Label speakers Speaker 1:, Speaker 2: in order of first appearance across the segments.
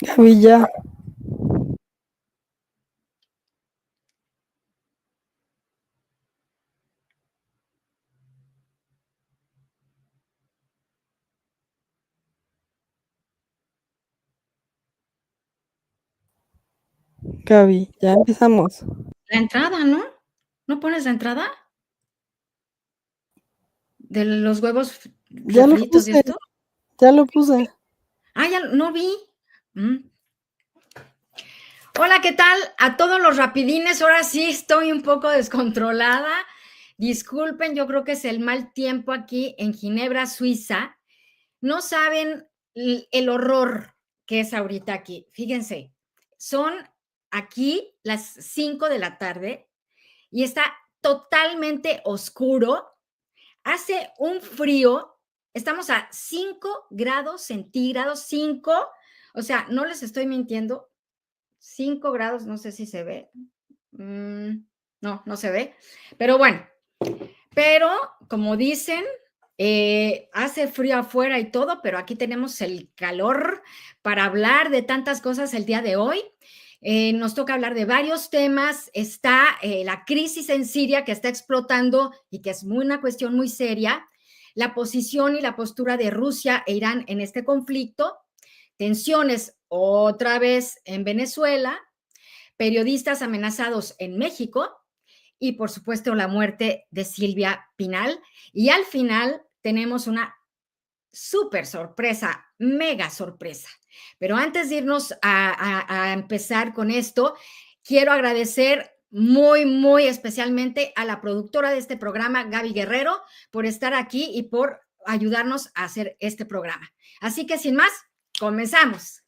Speaker 1: Gaby, ya. Gaby, ya empezamos.
Speaker 2: La entrada, ¿no? ¿No pones la entrada? ¿De los huevos
Speaker 1: Ya lo
Speaker 2: refritos y
Speaker 1: puse,
Speaker 2: esto?
Speaker 1: ya lo puse.
Speaker 2: Ah, ya no vi. Hola, ¿qué tal? A todos los rapidines, ahora sí estoy un poco descontrolada. Disculpen, yo creo que es el mal tiempo aquí en Ginebra, Suiza. No saben el horror que es ahorita aquí. Fíjense, son aquí las 5 de la tarde y está totalmente oscuro. Hace un frío, estamos a 5 grados centígrados, 5, o sea, no les estoy mintiendo, 5 grados, no sé si se ve. No, no se ve. Pero bueno, pero como dicen, hace frío afuera y todo, pero aquí tenemos el calor para hablar de tantas cosas el día de hoy. Nos toca hablar de varios temas. Está la crisis en Siria que está explotando y que es una cuestión muy seria. La posición y la postura de Rusia e Irán en este conflicto. Tensiones otra vez en Venezuela. Periodistas amenazados en México y por supuesto la muerte de Silvia Pinal. Y al final tenemos una súper sorpresa, mega sorpresa. Pero antes de irnos a empezar con esto, quiero agradecer muy especialmente a la productora de este programa, Gaby Guerrero, por estar aquí y por ayudarnos a hacer este programa. Así que sin más, comenzamos.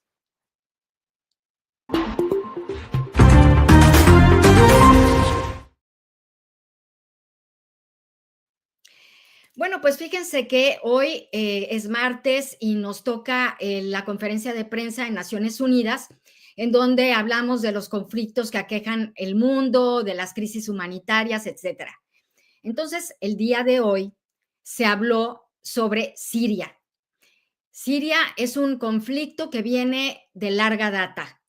Speaker 2: Bueno, pues fíjense que hoy es martes y nos toca la conferencia de prensa en Naciones Unidas, en donde hablamos de los conflictos que aquejan el mundo, de las crisis humanitarias, etcétera. Entonces, el día de hoy se habló sobre Siria. Siria es un conflicto que viene de larga data.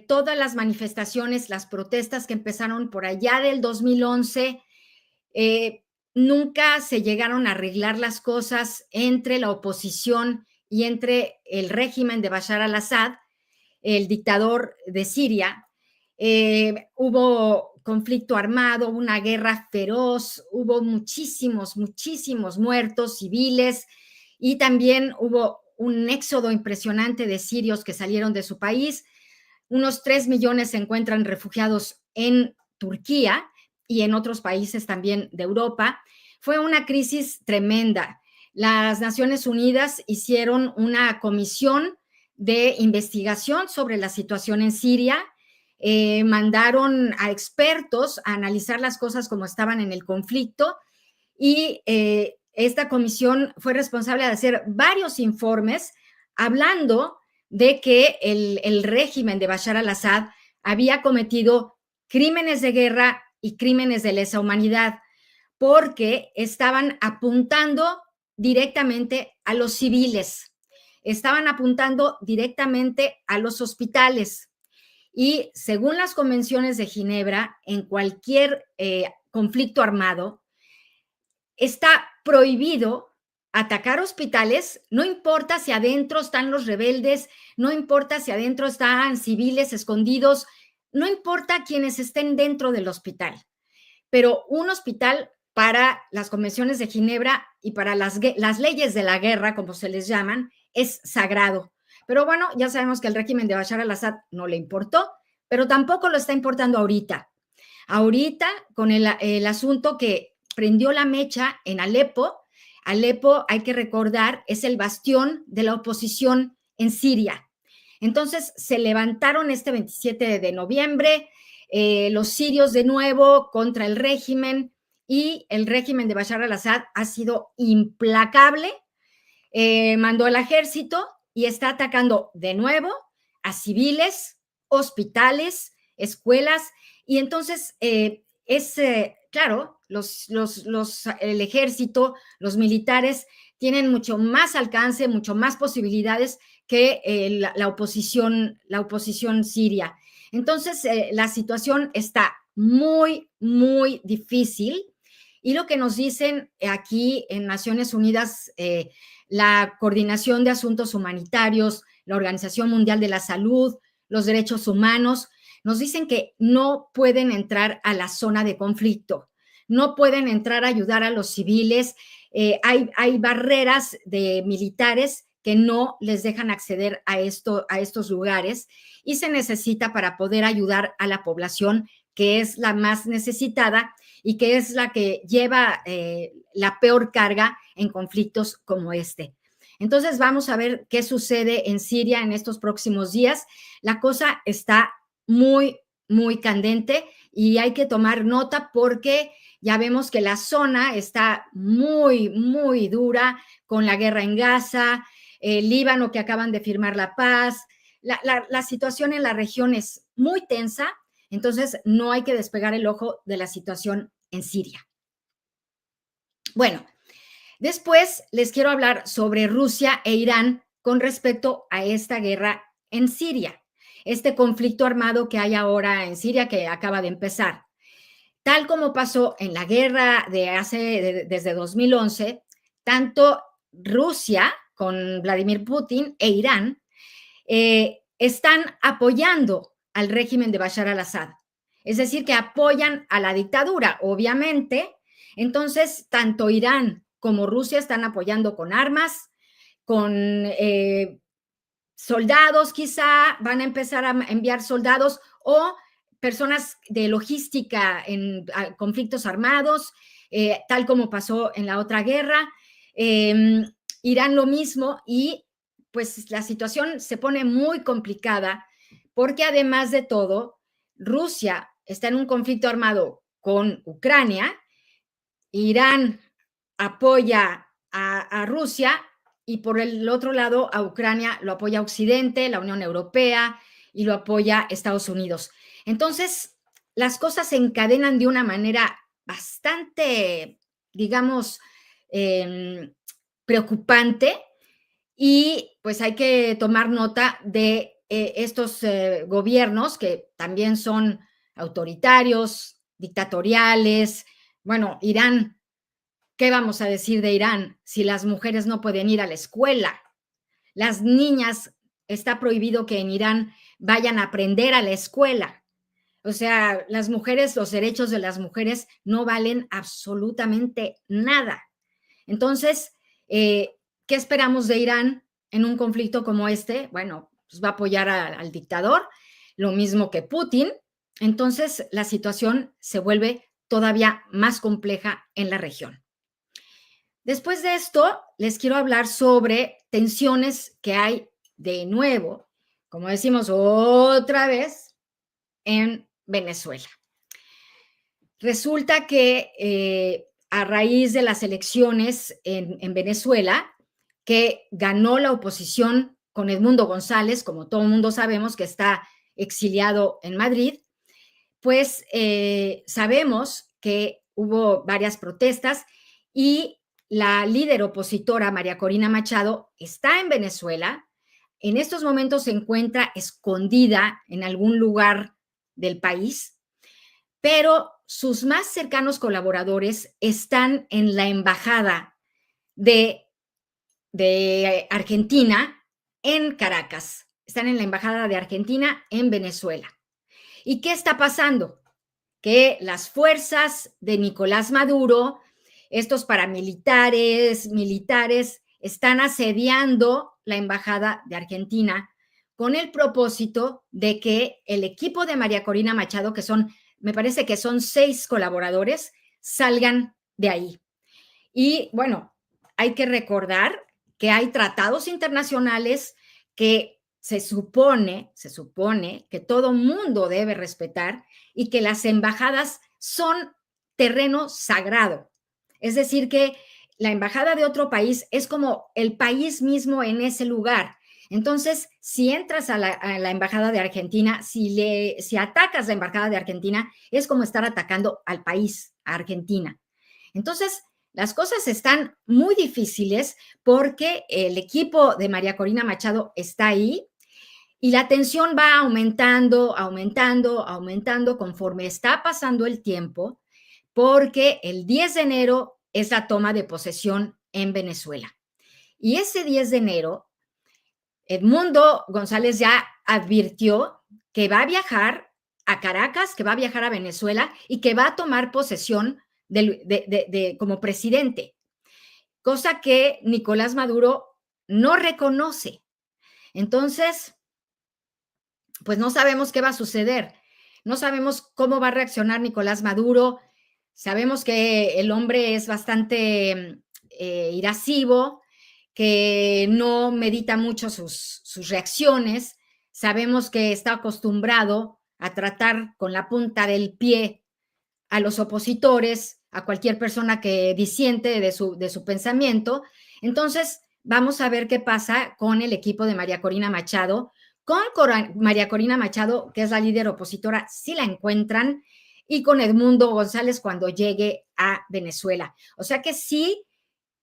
Speaker 2: Todas las manifestaciones, las protestas que empezaron por allá del 2011, nunca se llegaron a arreglar las cosas entre la oposición y entre el régimen de Bashar al-Assad, el dictador de Siria. Hubo conflicto armado, una guerra feroz, hubo muchísimos muertos civiles y también hubo un éxodo impresionante de sirios que salieron de su país. Unos 3 millones se encuentran refugiados en Turquía y en otros países también de Europa. Fue una crisis tremenda. Las Naciones Unidas hicieron una comisión de investigación sobre la situación en Siria. Mandaron a expertos a analizar las cosas como estaban en el conflicto y esta comisión fue responsable de hacer varios informes hablando de que el régimen de Bashar al-Assad había cometido crímenes de guerra y crímenes de lesa humanidad, porque estaban apuntando directamente a los civiles, estaban apuntando directamente a los hospitales. Y según las convenciones de Ginebra, en cualquier conflicto armado, está prohibido atacar hospitales, no importa si adentro están los rebeldes, no importa si adentro están civiles escondidos, no importa quienes estén dentro del hospital, pero un hospital para las convenciones de Ginebra y para las leyes de la guerra, como se les llaman, es sagrado. Pero bueno, ya sabemos que el régimen de Bashar al-Assad no le importó, pero tampoco lo está importando ahorita. Ahorita, con el asunto que prendió la mecha en Alepo. Alepo, hay que recordar, es el bastión de la oposición en Siria. Entonces, se levantaron este 27 de noviembre los sirios de nuevo contra el régimen y el régimen de Bashar al-Assad ha sido implacable. Mandó al ejército y está atacando de nuevo a civiles, hospitales, escuelas, y entonces claro, el ejército, los militares tienen mucho más alcance, mucho más posibilidades que la oposición siria. Entonces, la situación está muy, muy difícil. Y lo que nos dicen aquí en Naciones Unidas, la Coordinación de Asuntos Humanitarios, la Organización Mundial de la Salud, los derechos humanos, nos dicen que no pueden entrar a la zona de conflicto, no pueden entrar a ayudar a los civiles. Hay barreras de militares que no les dejan acceder a estos lugares, y se necesita para poder ayudar a la población que es la más necesitada y que es la que lleva la peor carga en conflictos como este. Entonces vamos a ver qué sucede en Siria en estos próximos días. La cosa está muy, muy candente y hay que tomar nota porque ya vemos que la zona está muy, muy dura con la guerra en Gaza, el Líbano que acaban de firmar la paz. La situación en la región es muy tensa, entonces no hay que despegar el ojo de la situación en Siria. Bueno, después les quiero hablar sobre Rusia e Irán con respecto a esta guerra en Siria, este conflicto armado que hay ahora en Siria que acaba de empezar. Tal como pasó en la guerra desde 2011, tanto Rusia con Vladimir Putin e Irán están apoyando al régimen de Bashar al-Assad. Es decir, que apoyan a la dictadura, obviamente. Entonces, tanto Irán como Rusia están apoyando con armas, con soldados, quizá van a empezar a enviar soldados o personas de logística en conflictos armados, tal como pasó en la otra guerra. Irán lo mismo, y pues la situación se pone muy complicada porque además de todo, Rusia está en un conflicto armado con Ucrania, Irán apoya a Rusia y por el otro lado a Ucrania lo apoya Occidente, la Unión Europea, y lo apoya Estados Unidos. Entonces, las cosas se encadenan de una manera bastante, digamos, preocupante, y pues hay que tomar nota de estos gobiernos que también son autoritarios, dictatoriales. Bueno, Irán, ¿qué vamos a decir de Irán si las mujeres no pueden ir a la escuela? Las niñas, está prohibido que en Irán vayan a aprender a la escuela. O sea, las mujeres, los derechos de las mujeres no valen absolutamente nada. Entonces, ¿qué esperamos de Irán en un conflicto como este? Bueno, pues va a apoyar al dictador, lo mismo que Putin. Entonces, la situación se vuelve todavía más compleja en la región. Después de esto, les quiero hablar sobre tensiones que hay de nuevo, como decimos otra vez, en Venezuela. Resulta que a raíz de las elecciones en Venezuela, que ganó la oposición con Edmundo González, como todo el mundo sabemos, que está exiliado en Madrid, pues sabemos que hubo varias protestas y la líder opositora María Corina Machado está en Venezuela. En estos momentos se encuentra escondida en algún lugar del país, pero sus más cercanos colaboradores están en la embajada de Argentina en Caracas. Están en la embajada de Argentina en Venezuela. ¿Y qué está pasando? Que las fuerzas de Nicolás Maduro, estos paramilitares, militares, están asediando la embajada de Argentina con el propósito de que el equipo de María Corina Machado, que son, me parece que son 6 colaboradores, salgan de ahí. Y bueno, hay que recordar que hay tratados internacionales que se supone que todo mundo debe respetar, y que las embajadas son terreno sagrado. Es decir, que la embajada de otro país es como el país mismo en ese lugar. Entonces, si entras a la embajada de Argentina, si atacas la embajada de Argentina, es como estar atacando al país, a Argentina. Entonces, las cosas están muy difíciles porque el equipo de María Corina Machado está ahí y la tensión va aumentando, aumentando, aumentando conforme está pasando el tiempo, porque el 10 de enero es la toma de posesión en Venezuela. Y ese 10 de enero, Edmundo González ya advirtió que va a viajar a Caracas, que va a viajar a Venezuela y que va a tomar posesión como presidente, cosa que Nicolás Maduro no reconoce. Entonces, pues no sabemos qué va a suceder, no sabemos cómo va a reaccionar Nicolás Maduro, sabemos que el hombre es bastante irascivo, que no medita mucho sus reacciones, sabemos que está acostumbrado a tratar con la punta del pie a los opositores, a cualquier persona que disiente de su pensamiento. Entonces, vamos a ver qué pasa con el equipo de María Corina Machado, con María Corina Machado, que es la líder opositora, si la encuentran, y con Edmundo González cuando llegue a Venezuela. O sea que sí,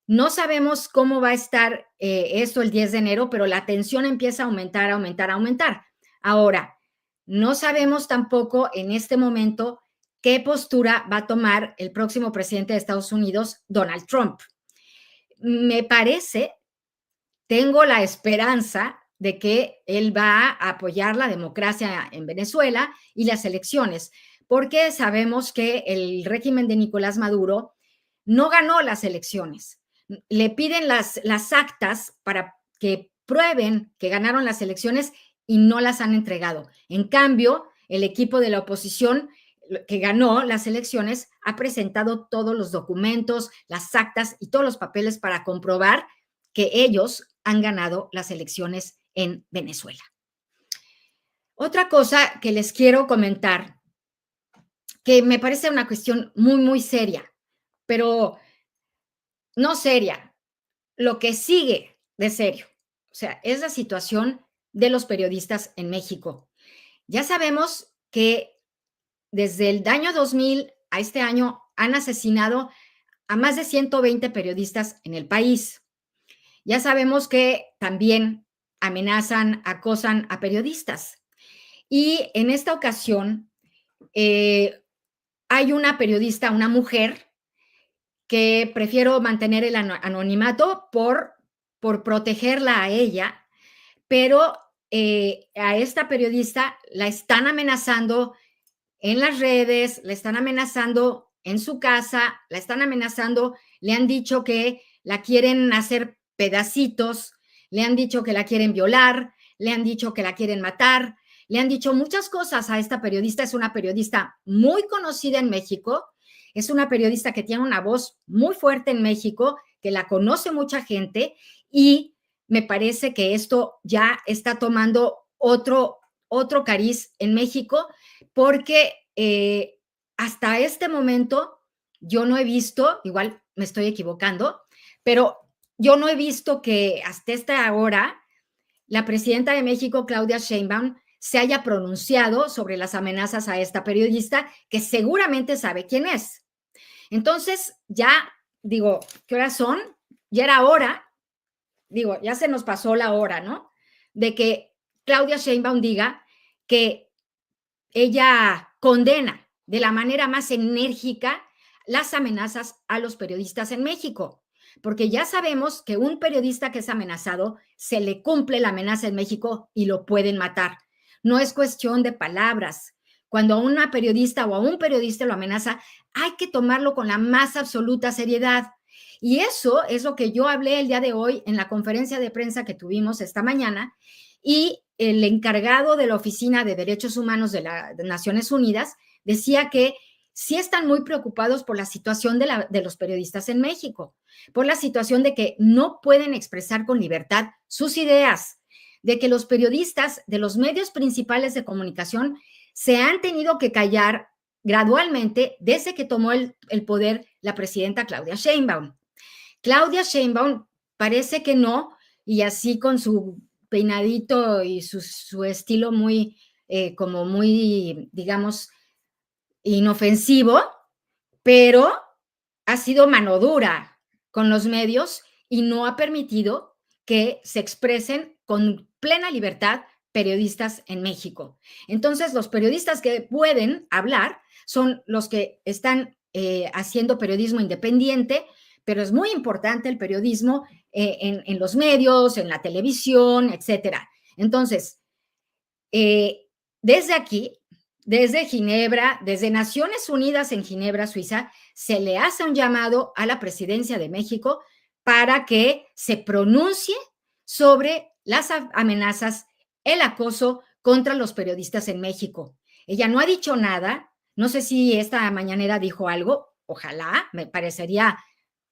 Speaker 2: no sabemos cómo va a estar esto el 10 de enero, pero la tensión empieza a aumentar, aumentar, aumentar. Ahora, no sabemos tampoco en este momento qué postura va a tomar el próximo presidente de Estados Unidos, Donald Trump. Me parece, tengo la esperanza de que él va a apoyar la democracia en Venezuela y las elecciones, porque sabemos que el régimen de Nicolás Maduro no ganó las elecciones. Le piden las actas para que prueben que ganaron las elecciones y no las han entregado. En cambio, el equipo de la oposición que ganó las elecciones ha presentado todos los documentos, las actas y todos los papeles para comprobar que ellos han ganado las elecciones en Venezuela. Otra cosa que les quiero comentar, que me parece una cuestión muy, muy seria, pero no seria, lo que sigue de serio, o sea, es la situación de los periodistas en México. Ya sabemos que desde el año 2000 a este año han asesinado a más de 120 periodistas en el país. Ya sabemos que también amenazan, acosan a periodistas. Y en esta ocasión hay una periodista, una mujer, que prefiero mantener el anonimato por protegerla a ella, pero a esta periodista la están amenazando en las redes, la están amenazando en su casa, la están amenazando, le han dicho que la quieren hacer pedacitos, le han dicho que la quieren violar, le han dicho que la quieren matar, le han dicho muchas cosas a esta periodista. Es una periodista muy conocida en México, es una periodista que tiene una voz muy fuerte en México, que la conoce mucha gente y me parece que esto ya está tomando otro cariz en México porque hasta este momento yo no he visto, igual me estoy equivocando, pero yo no he visto que hasta esta hora la presidenta de México, Claudia Sheinbaum, se haya pronunciado sobre las amenazas a esta periodista que seguramente sabe quién es. Entonces, ya digo, ¿qué horas son? Ya era hora, digo, ya se nos pasó la hora, ¿no? De que Claudia Sheinbaum diga que ella condena de la manera más enérgica las amenazas a los periodistas en México, porque ya sabemos que un periodista que es amenazado, se le cumple la amenaza en México y lo pueden matar. No es cuestión de palabras. Cuando a una periodista o a un periodista lo amenaza, hay que tomarlo con la más absoluta seriedad. Y eso es lo que yo hablé el día de hoy en la conferencia de prensa que tuvimos esta mañana, y el encargado de la Oficina de Derechos Humanos de Naciones Unidas decía que sí están muy preocupados por la situación de los periodistas en México, por la situación de que no pueden expresar con libertad sus ideas, de que los periodistas de los medios principales de comunicación se han tenido que callar gradualmente desde que tomó el poder la presidenta Claudia Sheinbaum. Claudia Sheinbaum parece que no, y así con su peinadito y su estilo muy, como muy, digamos, inofensivo, pero ha sido mano dura con los medios y no ha permitido que se expresen con plena libertad periodistas en México. Entonces, los periodistas que pueden hablar son los que están haciendo periodismo independiente, pero es muy importante el periodismo en los medios, en la televisión, etcétera. Entonces, desde aquí, desde Ginebra, desde Naciones Unidas en Ginebra, Suiza, se le hace un llamado a la presidencia de México para que se pronuncie sobre las amenazas, el acoso contra los periodistas en México. Ella no ha dicho nada, no sé si esta mañanera dijo algo, ojalá, me parecería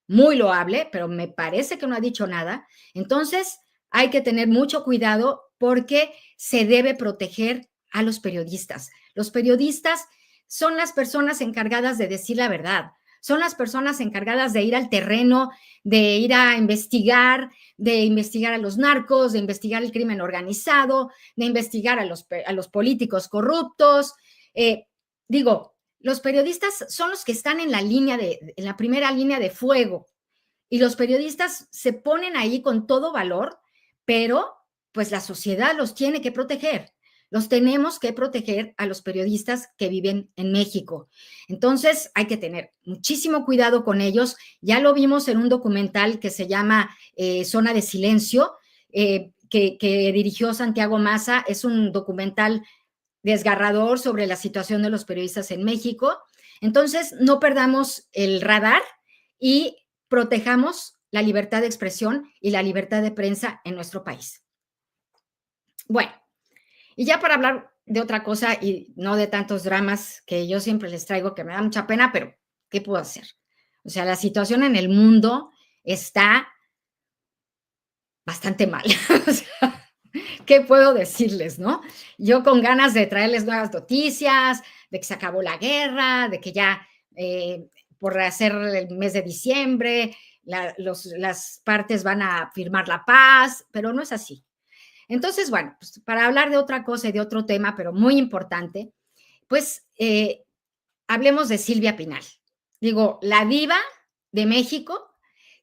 Speaker 2: muy loable, pero me parece que no ha dicho nada. Entonces, hay que tener mucho cuidado porque se debe proteger a los periodistas. Los periodistas son las personas encargadas de decir la verdad, son las personas encargadas de ir al terreno, de ir a investigar, a los narcos, de investigar el crimen organizado, de investigar a los políticos corruptos. Digo, los periodistas son los que están en la primera línea de fuego, y los periodistas se ponen ahí con todo valor, pero pues la sociedad los tiene que proteger. Los tenemos que proteger a los periodistas que viven en México. Entonces hay que tener muchísimo cuidado con ellos. Ya lo vimos en un documental que se llama Zona de Silencio, que dirigió Santiago Maza. Es un documental desgarrador sobre la situación de los periodistas en México. Entonces, no perdamos el radar y protejamos la libertad de expresión y la libertad de prensa en nuestro país. Bueno, y ya para hablar de otra cosa y no de tantos dramas que yo siempre les traigo, que me da mucha pena, pero ¿qué puedo hacer? O sea, la situación en el mundo está bastante mal. O sea, ¿qué puedo decirles, no? Yo con ganas de traerles nuevas noticias, de que se acabó la guerra, de que ya por hacer el mes de diciembre, las partes van a firmar la paz, pero no es así. Entonces, bueno, pues para hablar de otra cosa y de otro tema, pero muy importante, pues hablemos de Silvia Pinal. Digo, la diva de México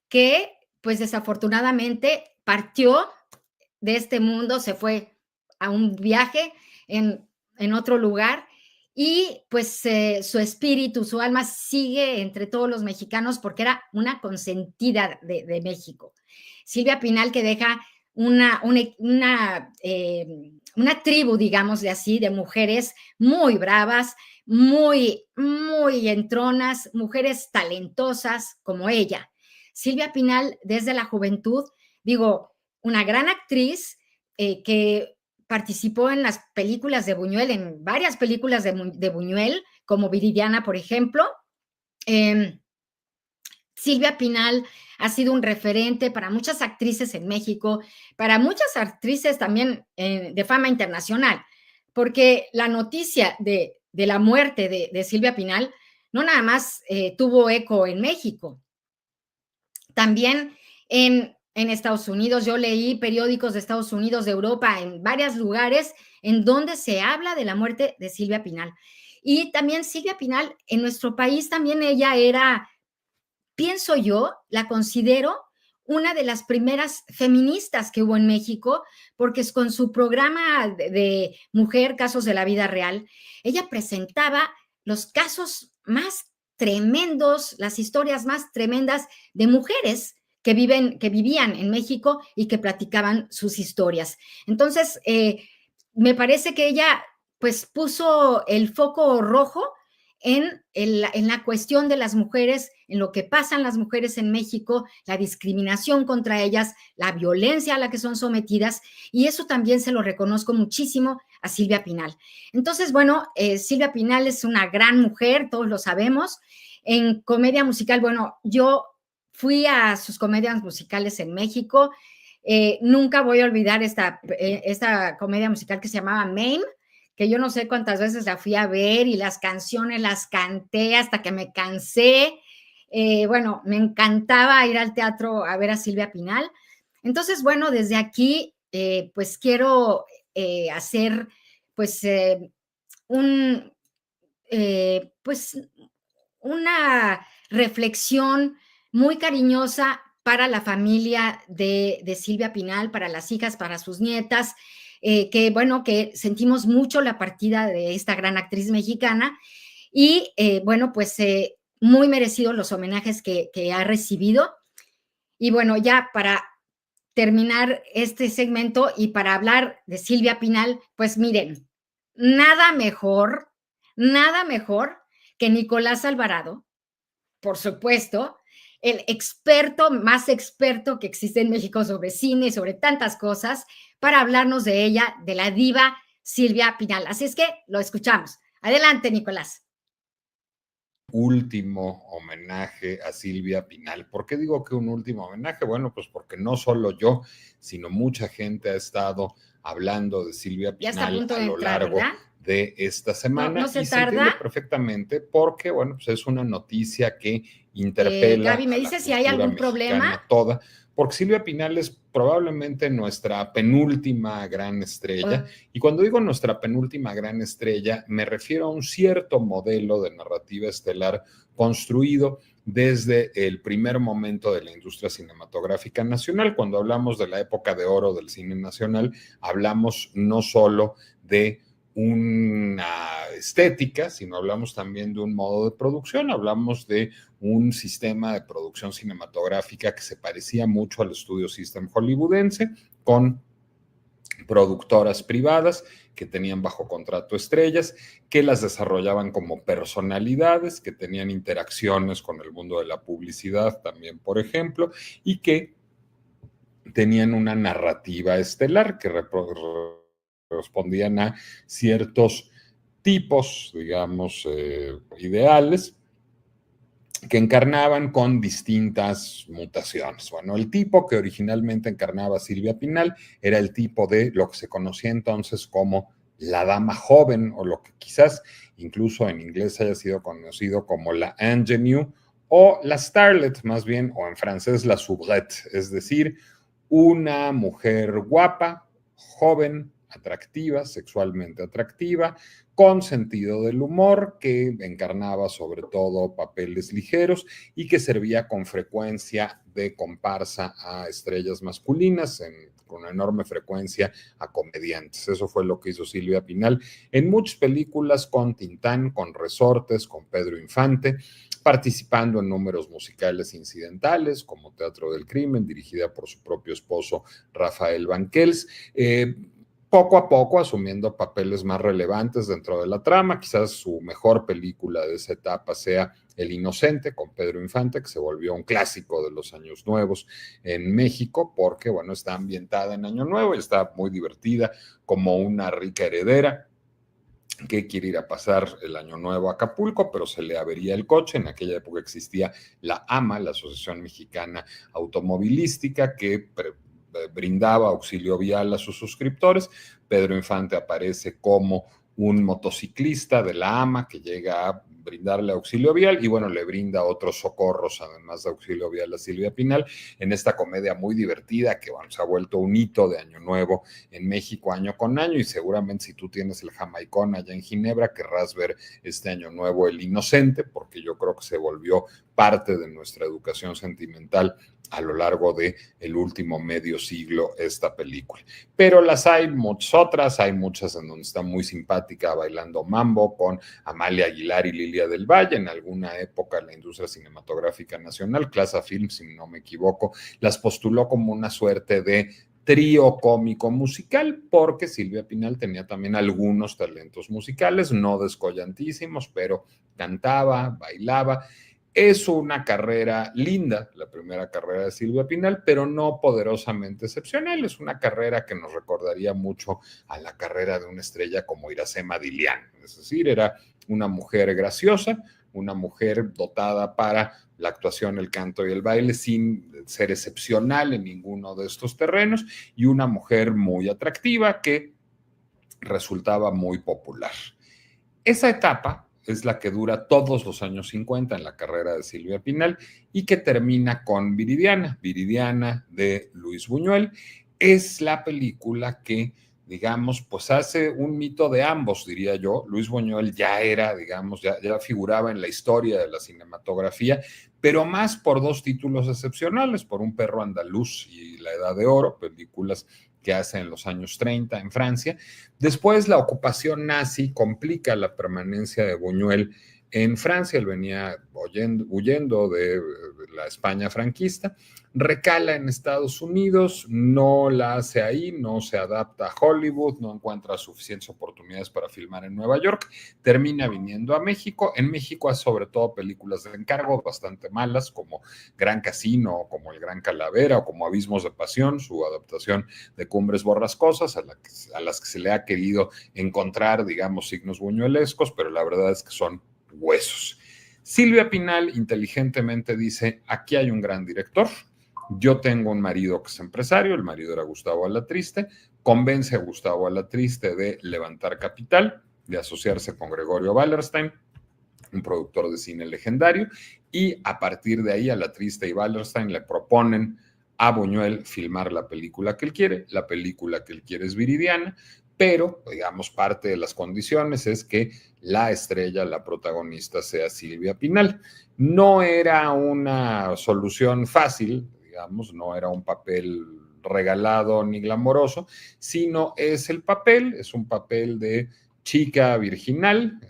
Speaker 2: que, pues desafortunadamente, partió de este mundo, se fue a un viaje en otro lugar y pues su espíritu, su alma sigue entre todos los mexicanos porque era una consentida de México. Silvia Pinal que deja una tribu, digamos de así, de mujeres muy bravas, muy entronas, mujeres talentosas como ella. Silvia Pinal, desde la juventud, digo, una gran actriz que participó en las películas de Buñuel, en varias películas de Buñuel, como Viridiana, por ejemplo. Silvia Pinal ha sido un referente para muchas actrices en México, para muchas actrices también de fama internacional, porque la noticia de la muerte de Silvia Pinal no nada más tuvo eco en México, también en Estados Unidos. Yo leí periódicos de Estados Unidos, de Europa, en varios lugares en donde se habla de la muerte de Silvia Pinal. Y también Silvia Pinal, en nuestro país también ella era, pienso yo, la considero una de las primeras feministas que hubo en México, porque es con su programa de Mujer, Casos de la Vida Real, ella presentaba los casos más tremendos, las historias más tremendas de mujeres que vivían en México y que platicaban sus historias. Entonces, me parece que ella pues puso el foco rojo en la cuestión de las mujeres, en lo que pasan las mujeres en México, la discriminación contra ellas, la violencia a la que son sometidas, y eso también se lo reconozco muchísimo a Silvia Pinal. Entonces, bueno, Silvia Pinal es una gran mujer, todos lo sabemos. En comedia musical, bueno, yo fui a sus comedias musicales en México. Nunca voy a olvidar esta comedia musical que se llamaba Mame, que yo no sé cuántas veces la fui a ver y las canciones las canté hasta que me cansé. Bueno, me encantaba ir al teatro a ver a Silvia Pinal. Entonces, bueno, desde aquí, pues quiero hacer, pues, un, pues, una reflexión muy cariñosa para la familia de Silvia Pinal, para las hijas, para sus nietas, que bueno, que sentimos mucho la partida de esta gran actriz mexicana y bueno, pues muy merecidos los homenajes que ha recibido. Y bueno, ya para terminar este segmento y para hablar de Silvia Pinal, pues miren, nada mejor que Nicolás Alvarado, por supuesto, el experto más experto que existe en México sobre cine y sobre tantas cosas, para hablarnos de ella, de la diva Silvia Pinal. Así es que lo escuchamos. Adelante, Nicolás.
Speaker 3: Último homenaje a Silvia Pinal. ¿Por qué digo que un último homenaje? Bueno, pues porque no solo yo, sino mucha gente ha estado hablando de Silvia Pinal a lo largo de esta semana.
Speaker 2: No se
Speaker 3: y se entiende
Speaker 2: tarda.
Speaker 3: perfectamente porque, bueno, pues es una noticia que interpela
Speaker 2: Gaby, ¿me dices si hay algún problema?
Speaker 3: Toda, porque Silvia Pinal es probablemente nuestra penúltima gran estrella. Y cuando digo nuestra penúltima gran estrella, me refiero a un cierto modelo de narrativa estelar construido desde el primer momento de la industria cinematográfica nacional. Cuando hablamos de la época de oro del cine nacional, hablamos no solo de una estética, sino hablamos también de un modo de producción, hablamos de un sistema de producción cinematográfica que se parecía mucho al Studio System hollywoodense, con productoras privadas que tenían bajo contrato estrellas, que las desarrollaban como personalidades, que tenían interacciones con el mundo de la publicidad también, por ejemplo, y que tenían una narrativa estelar que respondían a ciertos tipos, digamos, ideales que encarnaban con distintas mutaciones. Bueno, el tipo que originalmente encarnaba a Silvia Pinal era el tipo de lo que se conocía entonces como la dama joven, o lo que quizás incluso en inglés haya sido conocido como la ingenue, o la starlet más bien, o en francés la soubrette, es decir, una mujer guapa, joven, atractiva, sexualmente atractiva, con sentido del humor, que encarnaba sobre todo papeles ligeros y que servía con frecuencia de comparsa a estrellas masculinas, con enorme frecuencia a comediantes. Eso fue lo que hizo Silvia Pinal en muchas películas, con Tintán, con Resortes, con Pedro Infante, participando en números musicales incidentales como Teatro del Crimen, dirigida por su propio esposo Rafael Banquels, poco a poco asumiendo papeles más relevantes dentro de la trama. Quizás su mejor película de esa etapa sea El Inocente, con Pedro Infante, que se volvió un clásico de los años nuevos en México, porque, bueno, está ambientada en Año Nuevo y está muy divertida, como una rica heredera que quiere ir a pasar el Año Nuevo a Acapulco, pero se le avería el coche. En aquella época existía la AMA, la Asociación Mexicana Automovilística, que brindaba auxilio vial a sus suscriptores. Pedro Infante aparece como un motociclista de la AMA que llega a brindarle auxilio vial y, bueno, le brinda otros socorros, además de auxilio vial, a Silvia Pinal, en esta comedia muy divertida que, bueno, se ha vuelto un hito de Año Nuevo en México año con año. Y seguramente si tú tienes el jamaicón allá en Ginebra, querrás ver este Año Nuevo El Inocente, porque yo creo que se volvió parte de nuestra educación sentimental a lo largo de el último medio siglo esta película. Pero las hay muchas otras, hay muchas en donde está muy simpática bailando mambo con Amalia Aguilar y Lilia del Valle. En alguna época la industria cinematográfica nacional, Clasa Film, si no me equivoco, las postuló como una suerte de trío cómico musical, porque Silvia Pinal tenía también algunos talentos musicales, no descollantísimos, pero cantaba, bailaba. Es una carrera linda, la primera carrera de Silvia Pinal, pero no poderosamente excepcional. Es una carrera que nos recordaría mucho a la carrera de una estrella como Iracema Dilián. Es decir, era una mujer graciosa, una mujer dotada para la actuación, el canto y el baile, sin ser excepcional en ninguno de estos terrenos, y una mujer muy atractiva que resultaba muy popular. Esa etapa es la que dura todos los años 50 en la carrera de Silvia Pinal y que termina con Viridiana. Viridiana, de Luis Buñuel, es la película que digamos, pues hace un mito de ambos, diría yo. Luis Buñuel ya era, digamos, ya figuraba en la historia de la cinematografía, pero más por dos títulos excepcionales, por Un perro andaluz y La Edad de Oro, películas que hace en los años 30 en Francia. Después la ocupación nazi complica la permanencia de Buñuel en Francia. Él venía huyendo de la España franquista, recala en Estados Unidos, no la hace ahí, no se adapta a Hollywood, no encuentra suficientes oportunidades para filmar en Nueva York, termina viniendo a México. En México hace sobre todo películas de encargo bastante malas, como Gran Casino, como El Gran Calavera, o como Abismos de Pasión, su adaptación de Cumbres Borrascosas, a las que se le ha querido encontrar, digamos, signos buñuelescos, pero la verdad es que son huesos. Silvia Pinal inteligentemente dice, aquí hay un gran director, yo tengo un marido que es empresario, el marido era Gustavo Alatriste, convence a Gustavo Alatriste de levantar capital, de asociarse con Gregorio Wallerstein, un productor de cine legendario, y a partir de ahí Alatriste y Wallerstein le proponen a Buñuel filmar la película que él quiere. La película que él quiere es Viridiana, pero, digamos, parte de las condiciones es que la estrella, la protagonista, sea Silvia Pinal. No era una solución fácil, digamos, no era un papel regalado ni glamoroso, sino es un papel de chica virginal,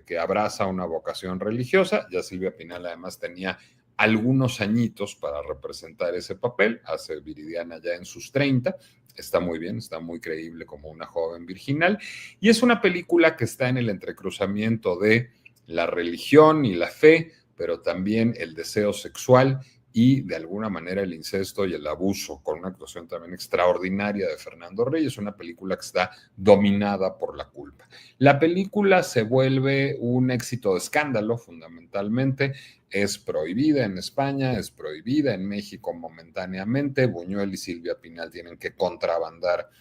Speaker 3: que abraza una vocación religiosa. Ya Silvia Pinal además tenía algunos añitos para representar ese papel, hace Viridiana ya en sus 30, está muy bien, está muy creíble como una joven virginal, y es una película que está en el entrecruzamiento de la religión y la fe, pero también el deseo sexual y de alguna manera el incesto y el abuso, con una actuación también extraordinaria de Fernando Reyes, una película que está dominada por la culpa. La película se vuelve un éxito de escándalo, fundamentalmente. Es prohibida en España, es prohibida en México momentáneamente. Buñuel y Silvia Pinal tienen que contrabandear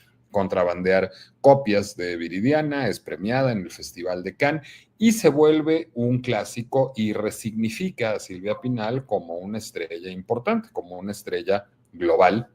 Speaker 3: copias de Viridiana, es premiada en el Festival de Cannes y se vuelve un clásico y resignifica a Silvia Pinal como una estrella importante, como una estrella global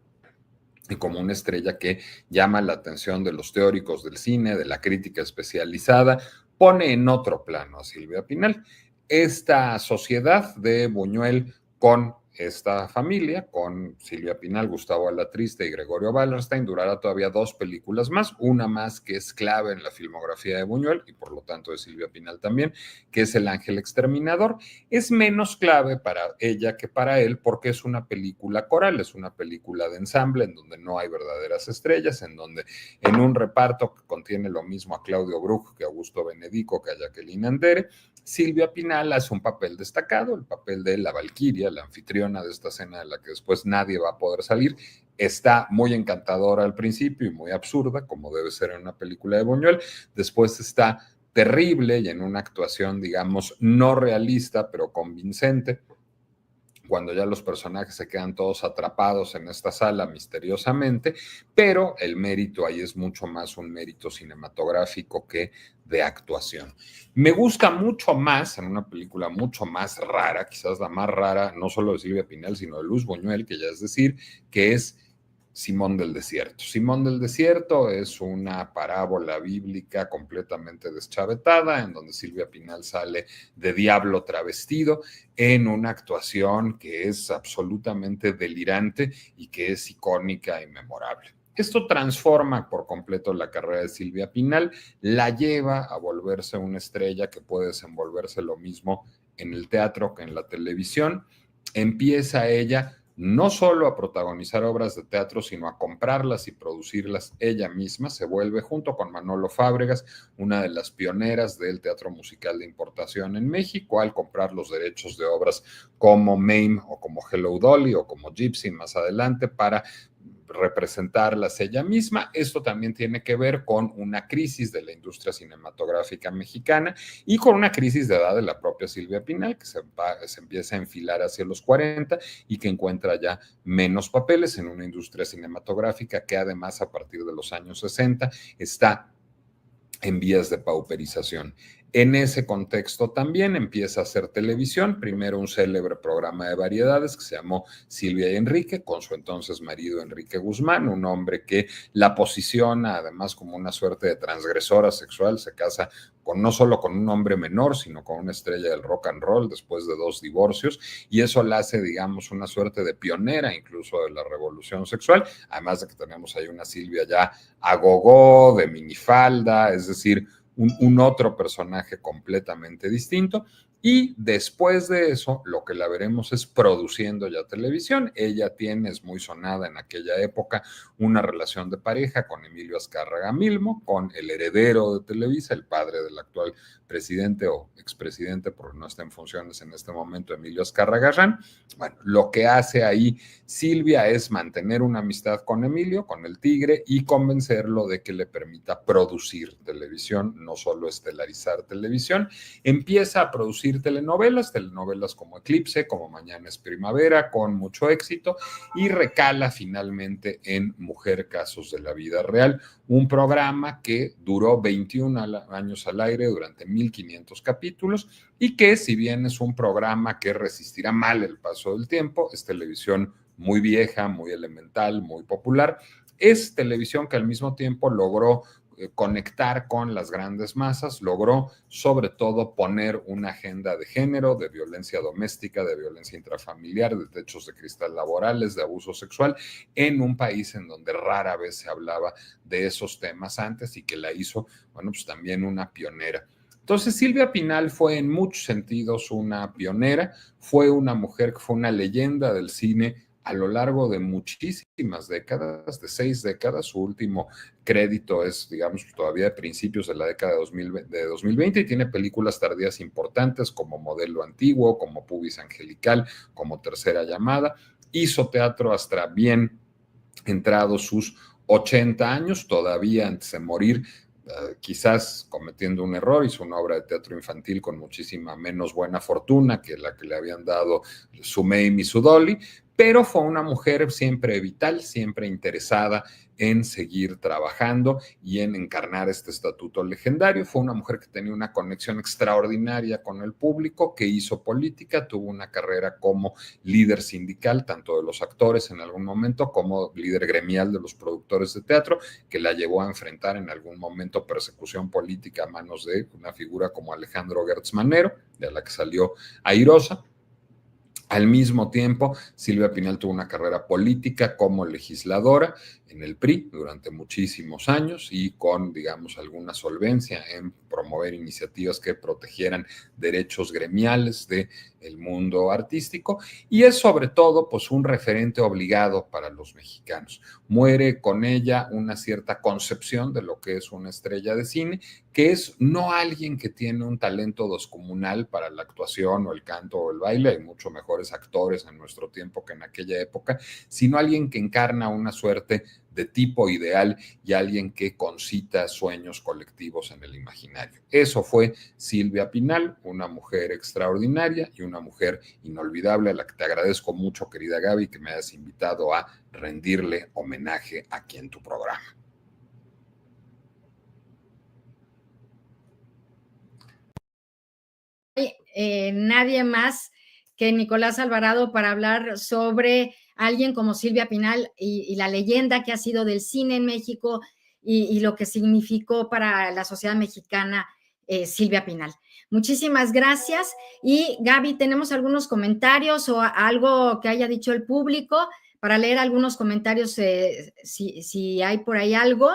Speaker 3: y como una estrella que llama la atención de los teóricos del cine, de la crítica especializada, pone en otro plano a Silvia Pinal. Esta sociedad de Buñuel con esta familia, con Silvia Pinal, Gustavo Alatriste y Gregorio Wallerstein, durará todavía 2 películas más, una más que es clave en la filmografía de Buñuel y por lo tanto de Silvia Pinal también, que es El Ángel Exterminador. Es menos clave para ella que para él porque es una película coral, es una película de ensamble en donde no hay verdaderas estrellas, en donde en un reparto que contiene lo mismo a Claudio Bruch que a Augusto Benedico, que a Jacqueline Andere, Silvia Pinal hace un papel destacado, el papel de la Valquiria, la anfitriona de esta cena de la que después nadie va a poder salir. Está muy encantadora al principio y muy absurda, como debe ser en una película de Buñuel. Después está terrible y en una actuación, digamos, no realista, pero convincente, cuando ya los personajes se quedan todos atrapados en esta sala misteriosamente, pero el mérito ahí es mucho más un mérito cinematográfico que de actuación. Me gusta mucho más, en una película mucho más rara, quizás la más rara, no solo de Silvia Pinal, sino de Luis Buñuel, que ya es decir, que es Simón del Desierto. Simón del Desierto es una parábola bíblica completamente deschavetada, en donde Silvia Pinal sale de diablo travestido en una actuación que es absolutamente delirante y que es icónica y memorable. Esto transforma por completo la carrera de Silvia Pinal, la lleva a volverse una estrella que puede desenvolverse lo mismo en el teatro que en la televisión. Empieza ella no solo a protagonizar obras de teatro, sino a comprarlas y producirlas ella misma. Se vuelve, junto con Manolo Fábregas, una de las pioneras del teatro musical de importación en México, al comprar los derechos de obras como Mame o como Hello Dolly o como Gypsy más adelante para representarlas ella misma. Esto también tiene que ver con una crisis de la industria cinematográfica mexicana y con una crisis de edad de la propia Silvia Pinal, que se empieza a enfilar hacia los 40 y que encuentra ya menos papeles en una industria cinematográfica que además a partir de los años 60 está en vías de pauperización. En ese contexto también empieza a hacer televisión, primero un célebre programa de variedades que se llamó Silvia y Enrique, con su entonces marido Enrique Guzmán, un hombre que la posiciona además como una suerte de transgresora sexual, se casa no solo con un hombre menor, sino con una estrella del rock and roll después de 2 divorcios, y eso la hace, digamos, una suerte de pionera incluso de la revolución sexual, además de que tenemos ahí una Silvia ya a gogó, de minifalda, es decir, un otro personaje completamente distinto. Y después de eso, lo que la veremos es produciendo ya televisión. Ella es muy sonada en aquella época, una relación de pareja con Emilio Azcárraga Milmo, con el heredero de Televisa, el padre del actual presidente o expresidente, porque no está en funciones en este momento, Emilio Azcárraga Gazán. Bueno, lo que hace ahí Silvia es mantener una amistad con Emilio, con el Tigre, y convencerlo de que le permita producir televisión, no solo estelarizar televisión. Empieza a producir telenovelas como Eclipse, como Mañana es Primavera, con mucho éxito, y recala finalmente en Mujer, Casos de la Vida Real, un programa que duró 21 años al aire durante 1500 capítulos y que, si bien es un programa que resistirá mal el paso del tiempo, es televisión muy vieja, muy elemental, muy popular, es televisión que al mismo tiempo logró conectar con las grandes masas, logró sobre todo poner una agenda de género, de violencia doméstica, de violencia intrafamiliar, de techos de cristal laborales, de abuso sexual, en un país en donde rara vez se hablaba de esos temas antes, y que la hizo, bueno, pues también una pionera. Entonces, Silvia Pinal fue en muchos sentidos una pionera, fue una mujer que fue una leyenda del cine a lo largo de muchísimas décadas, de 6 décadas. Su último crédito es, digamos, todavía de principios de la década de 2020, y tiene películas tardías importantes como Modelo Antiguo, como Pubis Angelical, como Tercera Llamada. Hizo teatro hasta bien entrados sus 80 años, todavía antes de morir, quizás cometiendo un error, hizo una obra de teatro infantil con muchísima menos buena fortuna que la que le habían dado su May y su Dolly, pero fue una mujer siempre vital, siempre interesada en seguir trabajando y en encarnar este estatuto legendario. Fue una mujer que tenía una conexión extraordinaria con el público, que hizo política, tuvo una carrera como líder sindical, tanto de los actores en algún momento como líder gremial de los productores de teatro, que la llevó a enfrentar en algún momento persecución política a manos de una figura como Alejandro Gertz Manero, de la que salió airosa. Al mismo tiempo, Silvia Pinal tuvo una carrera política como legisladora en el PRI durante muchísimos años, y con, digamos, alguna solvencia en promover iniciativas que protegieran derechos gremiales del mundo artístico, y es sobre todo pues un referente obligado para los mexicanos. Muere con ella una cierta concepción de lo que es una estrella de cine, que es no alguien que tiene un talento descomunal para la actuación o el canto o el baile, hay mucho mejores actores en nuestro tiempo que en aquella época, sino alguien que encarna una suerte de tipo ideal y alguien que concita sueños colectivos en el imaginario. Eso fue Silvia Pinal, una mujer extraordinaria y una mujer inolvidable, a la que te agradezco mucho, querida Gaby, que me hayas invitado a rendirle homenaje aquí en tu programa.
Speaker 2: Nadie más que Nicolás Alvarado para hablar sobre alguien como Silvia Pinal y la leyenda que ha sido del cine en México y lo que significó para la sociedad mexicana Silvia Pinal. Muchísimas gracias. Y Gaby, ¿tenemos algunos comentarios o algo que haya dicho el público para leer algunos comentarios si hay por ahí algo?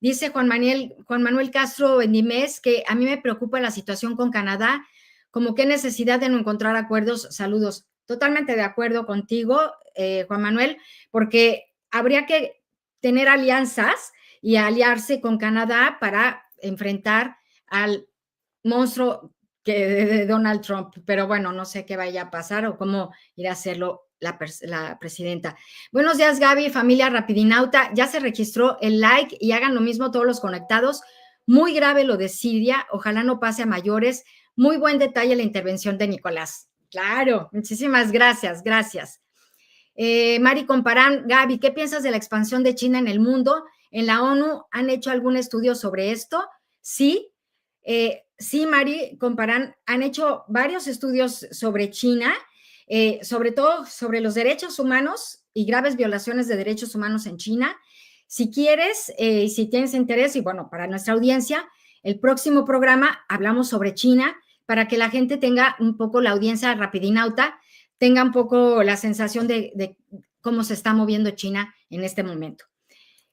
Speaker 2: Dice Juan Manuel Castro Bendimés que a mí me preocupa la situación con Canadá, como qué necesidad de no encontrar acuerdos. Saludos. Totalmente de acuerdo contigo, Juan Manuel, porque habría que tener alianzas y aliarse con Canadá para enfrentar al monstruo de Donald Trump, pero bueno, no sé qué vaya a pasar o cómo irá a hacerlo la presidenta. Buenos días, Gaby, familia Rapidinauta. Ya se registró el like y hagan lo mismo todos los conectados. Muy grave lo de Siria, ojalá no pase a mayores. Muy buen detalle la intervención de Nicolás. Claro, muchísimas gracias, gracias. Mari Comparán, Gaby, ¿qué piensas de la expansión de China en el mundo? ¿En la ONU han hecho algún estudio sobre esto? Sí. sí, Mari, han hecho varios estudios sobre China, sobre todo sobre los derechos humanos y graves violaciones de derechos humanos en China. Si quieres, si tienes interés, y bueno, para nuestra audiencia, el próximo programa hablamos sobre China para que la gente tenga un poco, la audiencia rapidinauta, tenga un poco la sensación de cómo se está moviendo China en este momento.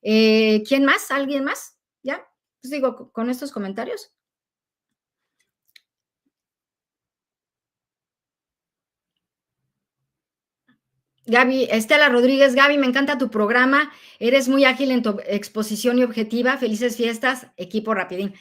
Speaker 2: ¿Quién más? ¿Alguien más? ¿Ya? Pues digo, con estos comentarios. Gaby, Estela Rodríguez, Gaby, me encanta tu programa, eres muy ágil en tu exposición y objetiva, felices fiestas, equipo Rapidín.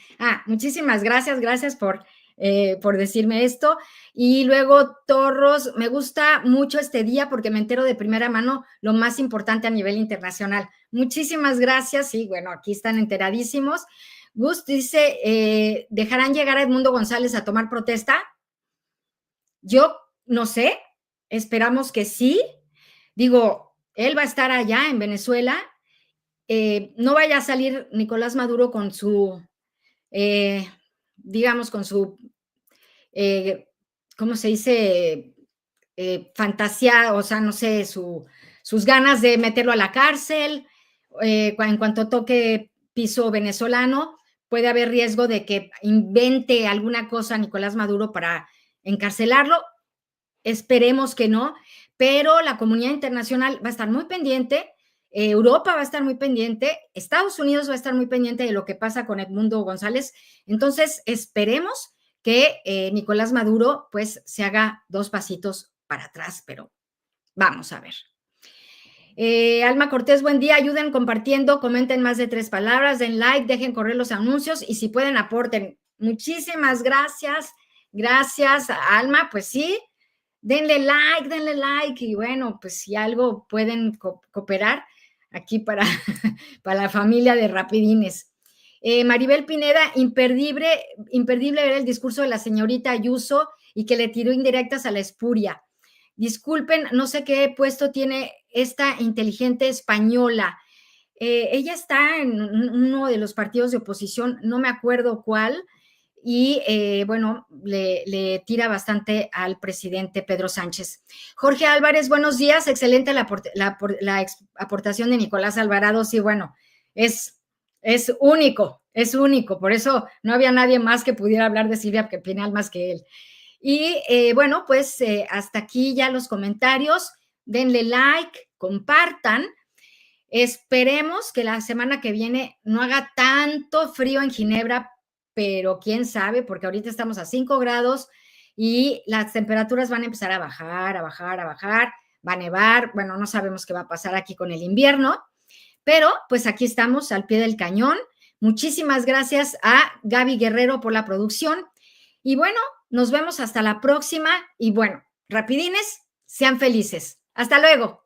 Speaker 2: Muchísimas gracias por decirme esto. Y luego, Torros, me gusta mucho este día porque me entero de primera mano lo más importante a nivel internacional. Muchísimas gracias, sí, bueno, aquí están enteradísimos. Gus dice, ¿dejarán llegar a Edmundo González a tomar protesta? Yo no sé, esperamos que sí. Digo, él va a estar allá en Venezuela, no vaya a salir Nicolás Maduro con su, digamos, con su, ¿cómo se dice? Fantasía, o sea, no sé, sus ganas de meterlo a la cárcel, en cuanto toque piso venezolano, puede haber riesgo de que invente alguna cosa Nicolás Maduro para encarcelarlo. Esperemos que no, pero la comunidad internacional va a estar muy pendiente, Europa va a estar muy pendiente, Estados Unidos va a estar muy pendiente de lo que pasa con Edmundo González. Entonces, esperemos que Nicolás Maduro pues se haga 2 pasitos para atrás, pero vamos a ver. Alma Cortés, buen día, ayuden compartiendo, comenten más de 3 palabras, den like, dejen correr los anuncios y si pueden aporten. Muchísimas gracias, Alma, pues sí. Denle like y bueno, pues si algo pueden cooperar aquí para la familia de Rapidines. Maribel Pineda, imperdible ver el discurso de la señorita Ayuso y que le tiró indirectas a la espuria. Disculpen, no sé qué puesto tiene esta inteligente española. Ella está en uno de los partidos de oposición, no me acuerdo cuál, y bueno, le tira bastante al presidente Pedro Sánchez. Jorge Álvarez, buenos días, excelente la aportación de Nicolás Alvarado, sí, bueno, es único, por eso no había nadie más que pudiera hablar de Silvia Pinal más que él. Y bueno, pues hasta aquí ya los comentarios, denle like, compartan. Esperemos que la semana que viene no haga tanto frío en Ginebra, pero quién sabe, porque ahorita estamos a 5 grados y las temperaturas van a empezar a bajar, va a nevar, bueno, no sabemos qué va a pasar aquí con el invierno, pero pues aquí estamos al pie del cañón. Muchísimas gracias a Gaby Guerrero por la producción y bueno, nos vemos hasta la próxima y bueno, Rapidines, sean felices. Hasta luego.